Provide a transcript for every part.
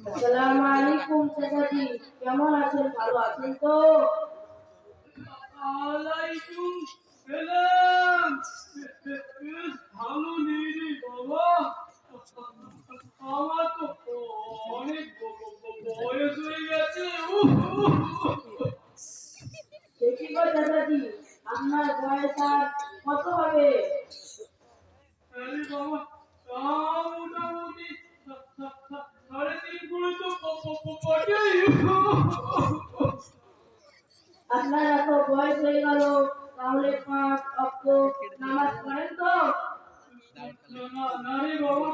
আসসালামু আলাইকুম চাচাজি, কেমন আছেন? ভালো আছেন তো? আলাইকুম সালাম। ভালো নেই রে বাবা, আমার তো অনেক বয়স হয়ে গেছে। সে কি গো চাচাজি, আপনার বয়স আর কত হবে? আরে বাবা, তা মোটামুটি 3.5 করে তো বটেই। আপনার এত বয়স হয়ে গেল, তাহলে 5 ওয়াক্ত নামাজ পড়েন তো? না রে বাবা,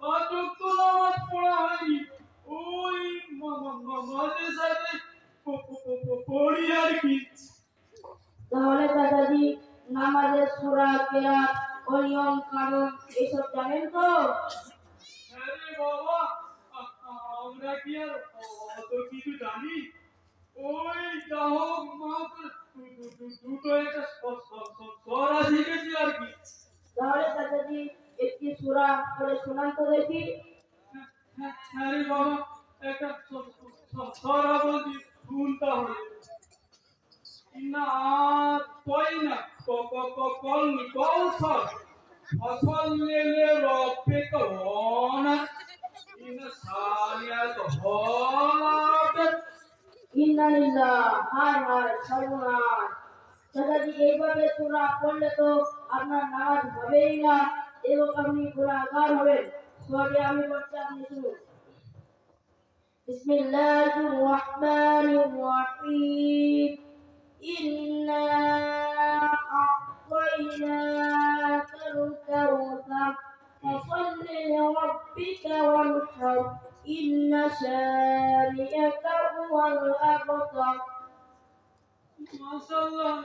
5 ওয়াক্ত নামাজ পড়া হয়নি। ওই মাঝে সাঝে পড়ি আর কি। তাহলে চাচাজি, নামাজের সূরা, কেরাত ও নিয়ম কানুন এসব জানেন তো? হ্যাঁ রে বাবা, আমরা কি আর অত কিছু জানি? ওই যা হোক মাত্র দুটো একটা সরা শিখেছি আর কি। তাহলে চাচাজি, একটি সূরা পড়ে শোনান তো দেখি। হ্যাঁ রে বাবা, একটা সরা বলছি, শুনতে হবে। ইন্না আতাইনা কৌসার ফাসাল্লি লিরাব্বিকা ওয়ানহার ইন্না শানিআকা হুয়াল আবতার। ইন্না লিল্লাহ, হায় হায় সর্বনাশ। চাচাজি, এইভাবে সূরা পড়লে তো আপনার নামাজ হবেই না এবং আপনি গুনাহগার হবেন। সূরাটি আমি পড়ছি, আপনি শুনুন। বিসমিল্লাহির রহমানির রহিম। ইন্না আ'তাইনাকাল কাউসার ফাসাল্লি লিরাব্বিকা ওয়ানহার ইন্না শানিআকা হুয়াল আবতার। মাশাআল্লাহ,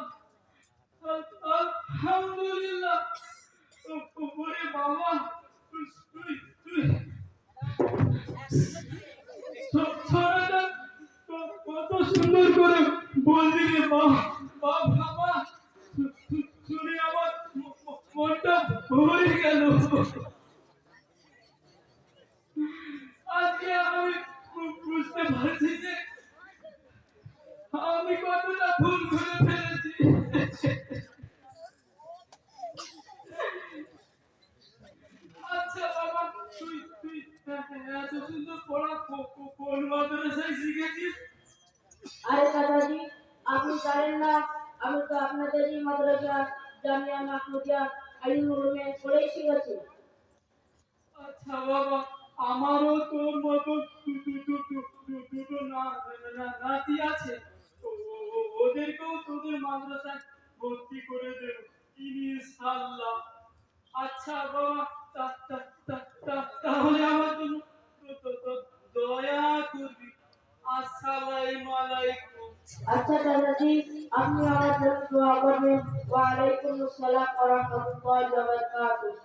আলহামদুলিল্লাহ। ওরে বাবা, ছড়াটা কত সুন্দর করে বললি রে বাবা, শুনে আমার মনটা ভরে গেল। আজকে আমি বুঝতে পারছি যে আমি কতটা ভুল করে ফেলেছি। আচ্ছা বাবা, তুই তুই এত সুন্দর পড়া কোন মাদ্রাসায় শিখেছিস? আরে চাচাজি, আপনি জানেন না, আমি তো আপনাদেরই মাদ্রাসা জামিয়া মাহমুদিয়া আলিমুল উলুমে পড়েই শিখেছি। আচ্ছা বাবা, আমারও তোর মতো দুটো নাতি আছে। ওদেরকেও তোদের মাদ্রাসায় ভর্তি করে দেব ইনশাআল্লাহ। আচ্ছা বাবা, তাহলে আমার জন্য দয়া করবি। আসসালামু আলাইকুম। আচ্ছা চাচাজি, আপনি আমার জন্য দোয়া করবেন। ওয়া আলাইকুম আসসালাম ওয়া রাহমাতুল্লাহি ওয়া বারাকাতুহু।